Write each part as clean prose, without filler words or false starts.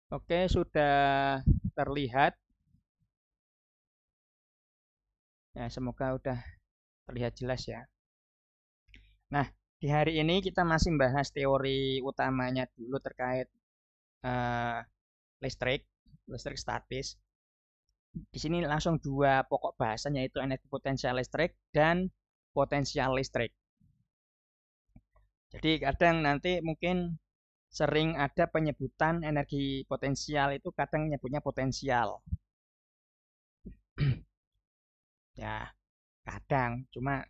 Oke, sudah terlihat. Ya, semoga udah terlihat jelas ya. Nah, di hari ini kita masih membahas teori utamanya dulu terkait eh, listrik, listrik statis. Di sini langsung dua pokok bahasan yaitu energi potensial listrik dan potensial listrik. Jadi kadang nanti mungkin sering ada penyebutan energi potensial itu kadang nyebutnya potensial. Ya, kadang cuma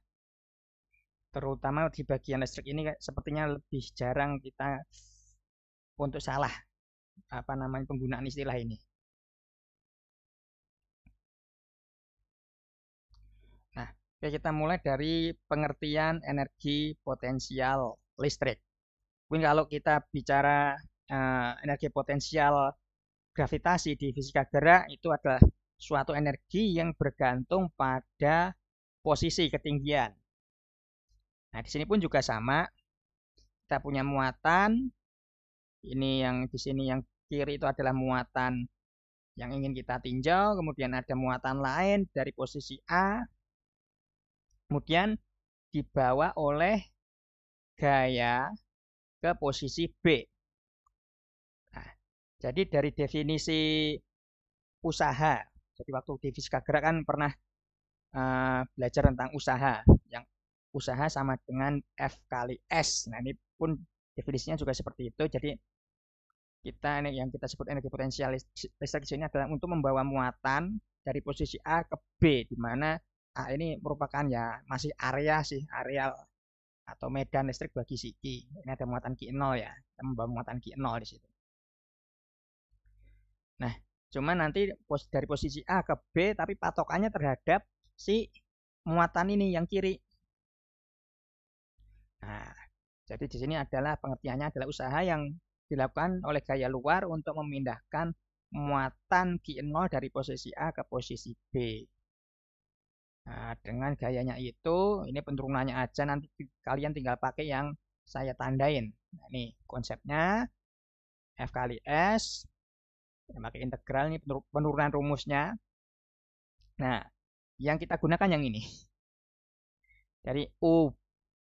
terutama di bagian listrik ini sepertinya lebih jarang kita untuk salah apa namanya penggunaan istilah ini. Nah, oke, kita mulai dari pengertian energi potensial listrik. Mungkin kalau kita bicara energi potensial gravitasi di fisika gerak itu adalah suatu energi yang bergantung pada posisi ketinggian. Nah, di sini pun juga sama. Kita punya muatan. Ini yang di sini yang kiri itu adalah muatan yang ingin kita tinjau. Kemudian ada muatan lain dari posisi A. Kemudian dibawa oleh gaya ke posisi B. Nah, jadi dari definisi usaha. Jadi waktu di fisika gerak kan pernah belajar tentang usaha. Yang usaha sama dengan F kali S. Nah, ini pun definisinya juga seperti itu. Jadi kita ini yang kita sebut energi potensial listrik di sini adalah untuk membawa muatan dari posisi A ke B, di mana A ini merupakan ya masih area sih, areal atau medan listrik bagi si Q. Ini ada muatan Q0 ya, kita membawa muatan Q0 di situ. Nah, cuma nanti dari posisi A ke B, tapi patokannya terhadap si muatan ini yang kiri. Nah, jadi di sini adalah pengertiannya adalah usaha yang dilakukan oleh gaya luar untuk memindahkan muatan Q0 dari posisi A ke posisi B. Nah, dengan gayanya itu, ini penurunannya aja nanti kalian tinggal pakai yang saya tandain. Nah, ini konsepnya F kali S, yang pakai integral ini penurunan rumusnya. Nah, yang kita gunakan yang ini. Dari U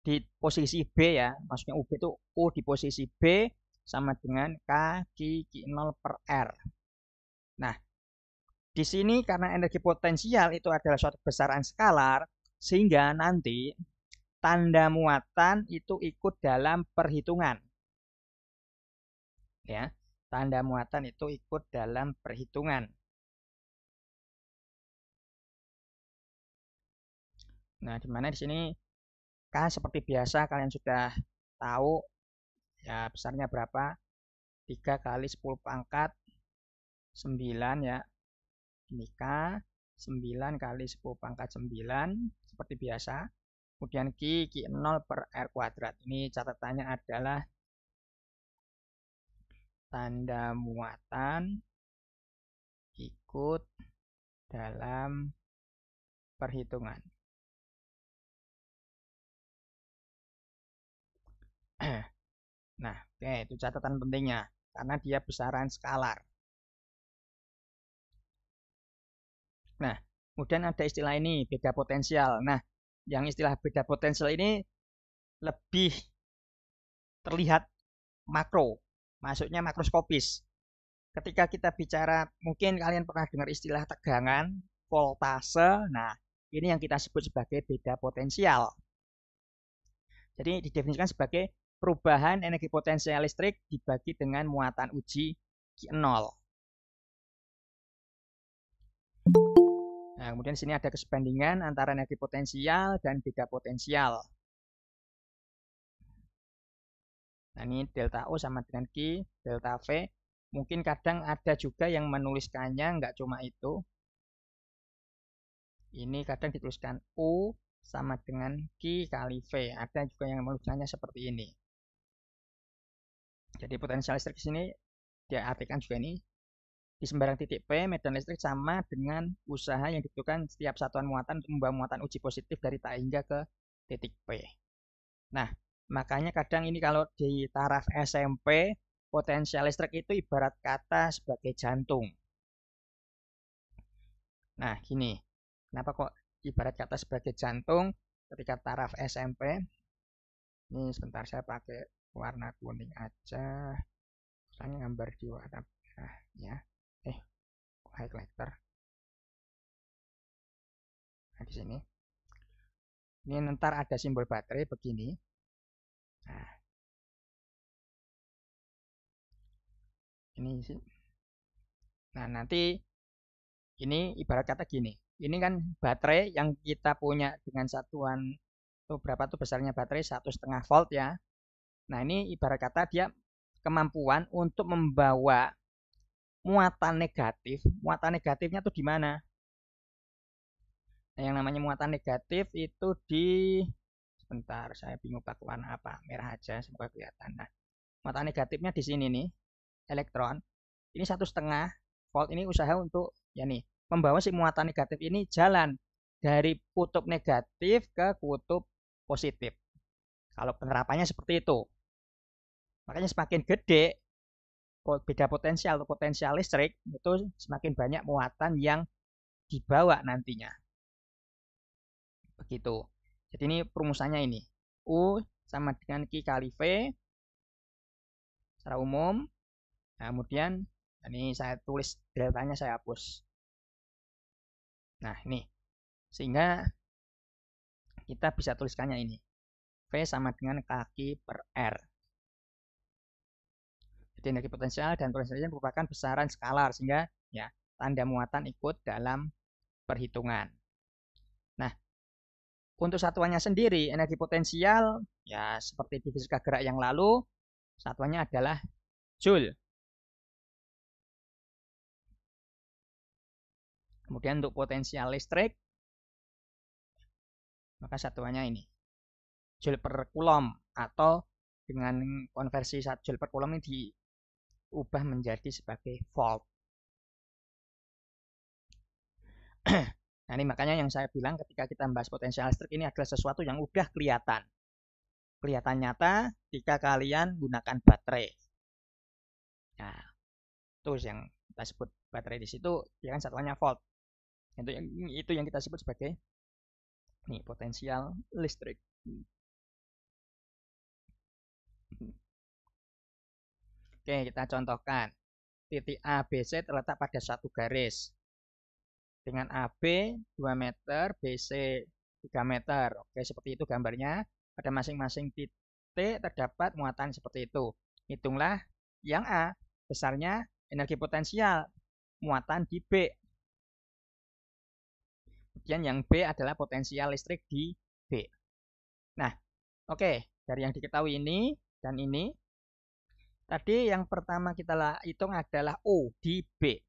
di posisi B ya, maksudnya UB itu U di posisi B sama dengan K Q0 per R. Nah, di sini karena energi potensial itu adalah suatu besaran skalar, sehingga nanti tanda muatan itu ikut dalam perhitungan. Ya, tanda muatan itu ikut dalam perhitungan. Nah, di mana di sini kan seperti biasa kalian sudah tahu ya besarnya berapa? 3 kali 10 pangkat 9 ya. Ini K 9 kali 10 pangkat 9 seperti biasa. Kemudian Q0 per R kuadrat. Ini catatannya adalah tanda muatan ikut dalam perhitungan. Nah, oke, itu catatan pentingnya karena dia besaran skalar. Nah, kemudian ada istilah ini beda potensial. Nah, yang istilah beda potensial ini lebih terlihat makro, maksudnya makroskopis. Ketika kita bicara, mungkin kalian pernah dengar istilah tegangan, voltase. Nah, ini yang kita sebut sebagai beda potensial. Jadi didefinisikan sebagai perubahan energi potensial listrik dibagi dengan muatan uji Q0. Nah, kemudian di sini ada kesebandingan antara energi potensial dan beda potensial. Nah, ini delta O sama dengan Q, delta V. Mungkin kadang ada juga yang menuliskannya nggak cuma itu. Ini kadang dituliskan U sama dengan Q kali V. Ada juga yang menuliskannya seperti ini. Jadi potensial listrik di sini dia artikan juga ini di sembarang titik P, medan listrik sama dengan usaha yang dibutuhkan setiap satuan muatan untuk membawa muatan uji positif dari tak hingga ke titik P. Nah, makanya kadang ini kalau di taraf SMP, potensial listrik itu ibarat kata sebagai jantung. Nah, gini. Kenapa kok ibarat kata sebagai jantung? Ketika taraf SMP, ini sebentar saya pakai warna kuning aja. Saya gambar di warna ya. Highlighter. Nah, di sini. Ini ntar ada simbol baterai begini. Nah, ini sih. Nah, nanti ini ibarat kata gini. Ini kan baterai yang kita punya dengan satuan tuh berapa tuh besarnya baterai 1,5 volt ya. Nah, ini ibarat kata dia kemampuan untuk membawa muatan negatif. Muatan negatifnya tuh di mana? Nah, yang namanya muatan negatif itu di sebentar, saya bingung pakai warna apa. Merah aja semoga kelihatan. Nah, muatan negatifnya di sini nih, elektron. Ini 1,5 volt ini usaha untuk ya nih membawa si muatan negatif ini jalan dari kutub negatif ke kutub positif. Kalau penerapannya seperti itu. Makanya semakin gede beda potensial atau potensial listrik itu semakin banyak muatan yang dibawa nantinya. Begitu. Jadi ini perumusannya ini. U sama dengan Q kali V secara umum. Nah, kemudian ini saya tulis deltanya saya hapus. Nah, ini. Sehingga kita bisa tuliskannya ini. V sama dengan kaki per R. Jadi energi potensial dan potensialnya merupakan besaran skalar sehingga ya tanda muatan ikut dalam perhitungan. Nah, untuk satuannya sendiri energi potensial ya seperti di fisika gerak yang lalu satuannya adalah Joule. Kemudian untuk potensial listrik maka satuannya ini Joule per Coulomb atau dengan konversi Joule per Coulomb ini diubah menjadi sebagai volt. Nah, ini makanya yang saya bilang ketika kita membahas potensial listrik ini adalah sesuatu yang udah kelihatan. Kelihatan nyata jika kalian gunakan baterai. Nah, itu yang kita sebut baterai di situ, ya kan satuannya volt. Itu yang kita sebut sebagai nih potensial listrik. Oke, kita contohkan. Titik A, B, C terletak pada satu garis. Dengan AB 2 meter, BC 3 meter. Oke, seperti itu gambarnya. Pada masing-masing titik terdapat muatan seperti itu. Hitunglah yang A, besarnya energi potensial, muatan di B. Kemudian yang B adalah potensial listrik di B. Nah, oke, dari yang diketahui ini dan ini, tadi yang pertama kita hitung adalah U di B.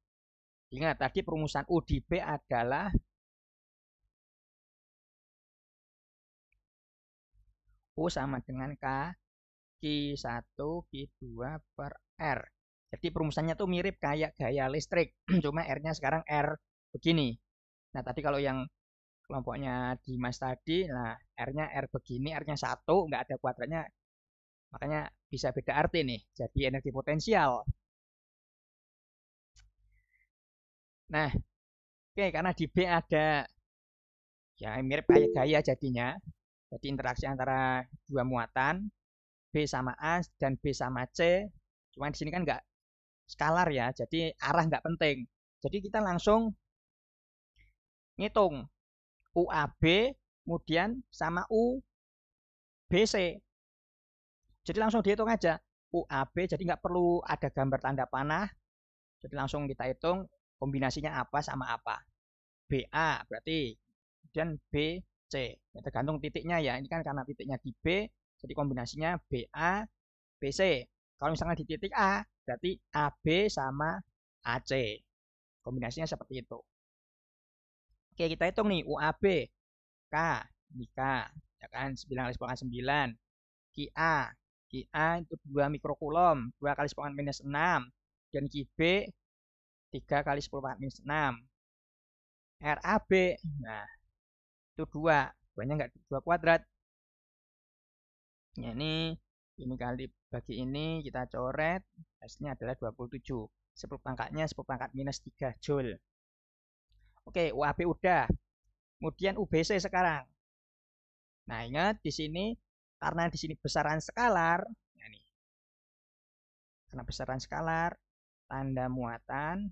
Ingat, tadi perumusan U di B adalah U sama dengan K Q1 Q2 per R. Jadi perumusannya tuh mirip kayak gaya listrik, cuma R-nya sekarang R begini. Nah, tadi kalau yang kelompoknya Dimas tadi, nah R-nya R begini, R-nya 1, nggak ada kuadratnya, makanya bisa beda arti nih, jadi energi potensial. Nah, oke, karena di B ada ya mirip kayak gaya jadinya, jadi interaksi antara dua muatan, B sama A dan B sama C, cuma di sini kan nggak skalar ya, jadi arah nggak penting. Jadi kita langsung ngitung UAB kemudian sama UBC. Jadi langsung dihitung aja UAB, jadi nggak perlu ada gambar tanda panah. Jadi langsung kita hitung kombinasinya apa sama apa. BA berarti kemudian BC. Ya, tergantung titiknya ya. Ini kan karena titiknya di B, jadi kombinasinya BA BC. Kalau misalnya di titik A, berarti AB sama AC. Kombinasinya seperti itu. Oke, kita hitung nih UAB. K, ini K, ya kan 9 kali 10⁻⁹. QA, QA itu 2 mikrokulom, 2 kali 10⁻⁶. Dan QB 3 kali 10⁻⁶. RAB, nah itu 2, 2-nya enggak 2 kuadrat. Ya, ini Ini kali bagi ini kita coret, hasilnya adalah 27. 10 pangkatnya 10 pangkat minus 3 Joule. Oke, UAB udah. Kemudian UBC sekarang. Nah, ingat di sini karena di sini besaran skalar, nah ini. Karena besaran skalar, tanda muatan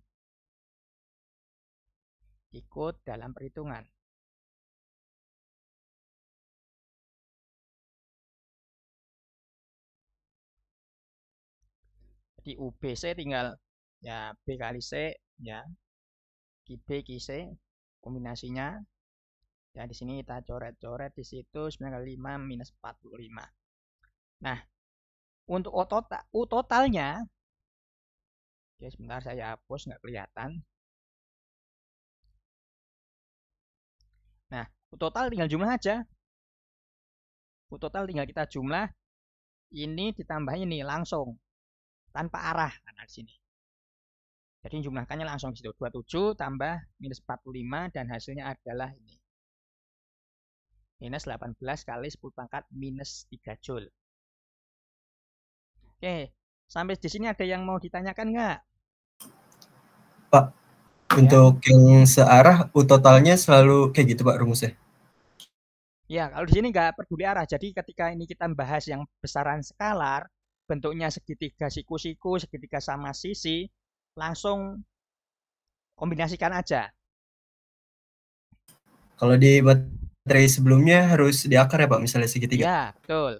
ikut dalam perhitungan. Jadi UBC tinggal ya B kali C ya, QB QC kombinasinya. Ya di sini kita coret-coret di situ 9 kali 5 minus 45. Nah, untuk U totalnya, oke sebentar saya hapus nggak kelihatan. Nah, U total tinggal jumlah aja. U total tinggal kita jumlah, ini ditambah ini langsung tanpa arah nah, di sini. Jadi jumlahkannya langsung di situ 27 tambah minus 45 dan hasilnya adalah ini. Minus 18 kali 10 pangkat minus 3 Joule. Oke, sampai di sini ada yang mau ditanyakan nggak? Pak, untuk yang searah U totalnya selalu kayak gitu Pak rumusnya? Ya, kalau di sini nggak peduli arah. Jadi ketika ini kita membahas yang besaran skalar, bentuknya segitiga siku-siku, segitiga sama sisi, langsung kombinasikan aja. Kalau di materi sebelumnya harus diakar ya Pak, misalnya segitiga? Iya, betul.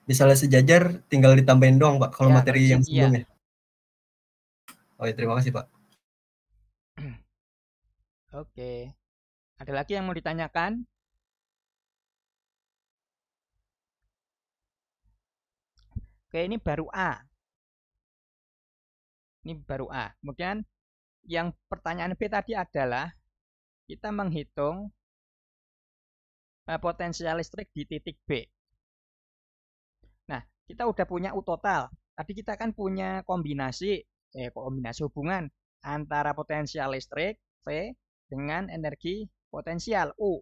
Misalnya sejajar tinggal ditambahin doang Pak, kalau Ya, materi kalau yang iya. sebelumnya? Oh ya, terima kasih Pak. Oke. Ada lagi yang mau ditanyakan? Oke, ini baru A. Ini baru A. Kemudian yang pertanyaan B tadi adalah kita menghitung potensial listrik di titik B. Nah, kita udah punya U total. Tadi kita kan punya kombinasi hubungan antara potensial listrik V dengan energi potensial U.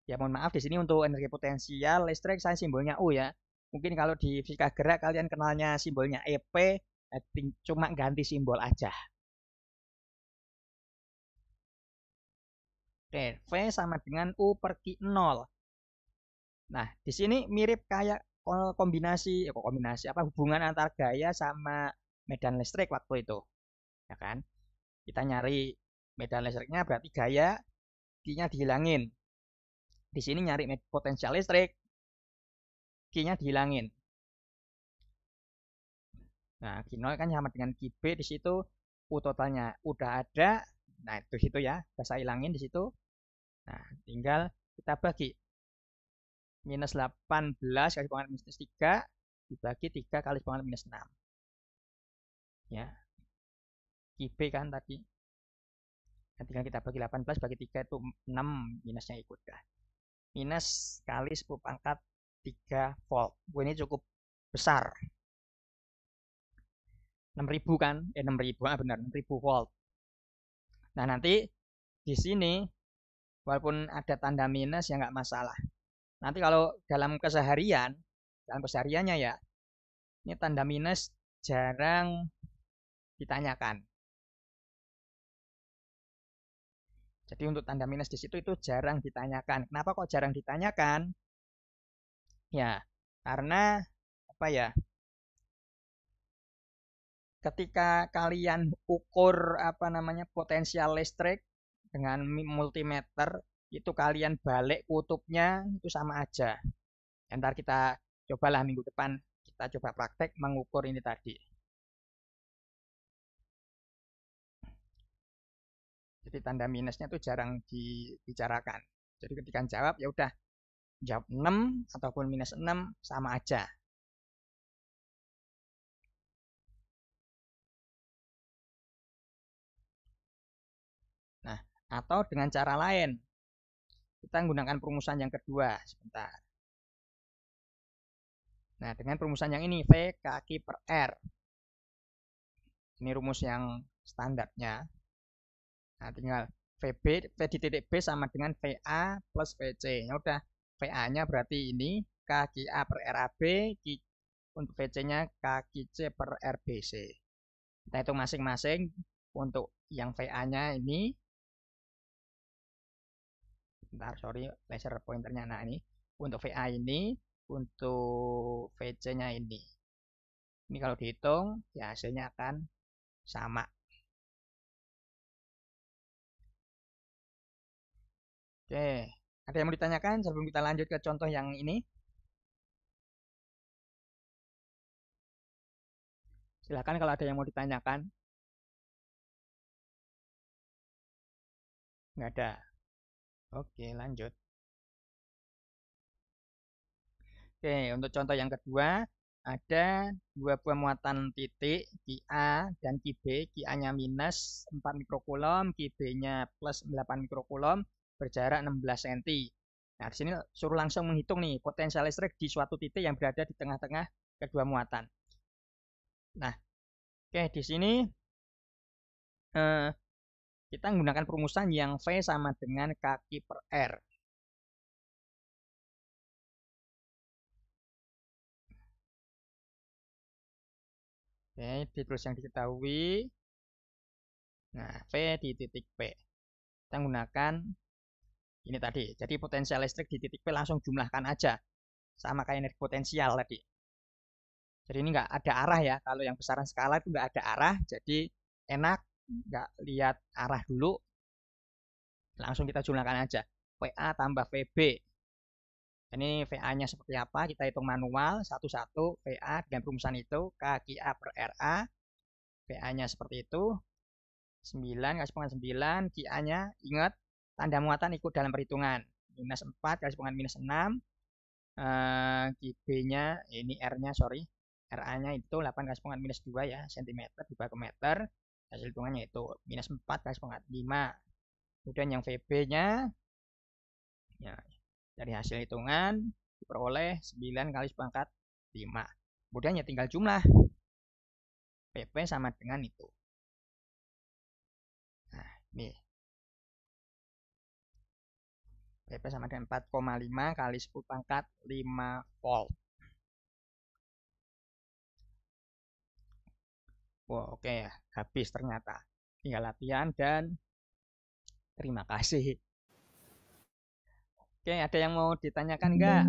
Ya mohon maaf di sini untuk energi potensial listrik saya simbolnya U ya. Mungkin kalau di fisika gerak kalian kenalnya simbolnya EP, cuma ganti simbol aja. Oke, V sama dengan U per Q 0. Nah, di sini mirip kayak kombinasi apa hubungan antar gaya sama medan listrik waktu itu. Ya kan? Kita nyari medan listriknya berarti gaya Q-nya dihilangin. Di sini nyari potensial listrik, Q-nya dihilangin. Nah, Q0 kan sama dengan QB di situ U totalnya udah ada. Nah, itu situ ya, udah saya hilangin di situ. Nah, tinggal kita bagi minus 18 kali pangkat minus 3 dibagi 3 kali pangkat minus 6. Ya, QB kan tadi. Nah, tinggal kita bagi 18 bagi 3 itu 6, minusnya ikut dah. Minus kali 10 pangkat 3 volt. Ini cukup besar. 6000 kan? 6000 benar 6000 volt. Nah, nanti di sini walaupun ada tanda minus ya nggak masalah. Nanti kalau dalam kesehariannya ya, ini tanda minus jarang ditanyakan. Jadi untuk tanda minus di situ itu jarang ditanyakan. Kenapa kok jarang ditanyakan? Ya, karena apa ya? Ketika kalian ukur apa namanya potensial listrik dengan multimeter itu kalian balik kutubnya itu sama aja. Ntar kita cobalah minggu depan kita coba praktek mengukur ini tadi. Jadi tanda minusnya tuh jarang dibicarakan. Jadi ketika jawab ya udah jawab 6 ataupun minus 6 sama aja. Nah, atau dengan cara lain. Kita menggunakan perumusan yang kedua. Sebentar. Nah, dengan perumusan yang ini, V kaki per R. Ini rumus yang standarnya. Nah, tinggal VB, V di titik B sama dengan VA plus VC. Ya udah, VA-nya berarti ini, KQA per RAB, untuk VC-nya KQC per RBC. Kita hitung masing-masing. Untuk yang VA-nya ini, bentar, sorry, laser pointernya. Nah, ini untuk VA ini, untuk VC-nya ini. Ini kalau dihitung, ya hasilnya akan sama. Oke, ada yang mau ditanyakan sebelum kita lanjut ke contoh yang ini? Silahkan kalau ada yang mau ditanyakan. Nggak ada. Oke, lanjut. Oke, untuk contoh yang kedua, ada dua buah muatan titik, QA dan QB. QA-nya minus 4 mikrokulom, QB-nya plus 8 mikrokulom, berjarak 16 cm. Nah, di sini suruh langsung menghitung nih potensial listrik di suatu titik yang berada di tengah-tengah kedua muatan. Nah, oke, di sini kita menggunakan perumusan yang V sama dengan kaki per R. Oke, ditulis yang diketahui. Nah, V di titik P. Kita menggunakan ini tadi. Jadi potensial listrik di titik P langsung jumlahkan aja. Sama kayak energi potensial tadi. Jadi ini nggak ada arah ya. Kalau yang besaran skala itu nggak ada arah. Jadi enak. Nggak lihat arah dulu. Langsung kita jumlahkan aja. VA tambah VB. Ini VA-nya seperti apa? Kita hitung manual. Satu-satu VA dengan perumusan itu. KQA per RA. VA-nya seperti itu. 9 kali 9. QA-nya ingat. Tanda muatan ikut dalam perhitungan. Minus 4 kali minus 6. QB-nya, ini R-nya, sorry. RA-nya itu 8 kali minus 2 ya. cm dibagi ke meter. Hasil hitungannya itu minus 4 kali 5. Kemudian yang VB-nya, ya, dari hasil hitungan diperoleh 9 kali 5. Kemudian ya tinggal jumlah. PP sama dengan itu. Nah, ini. PP sama dengan 4,5 kali 10⁵ volt. Wow, oke ya. Habis ternyata. Tinggal latihan dan terima kasih. Oke, ada yang mau ditanyakan nggak?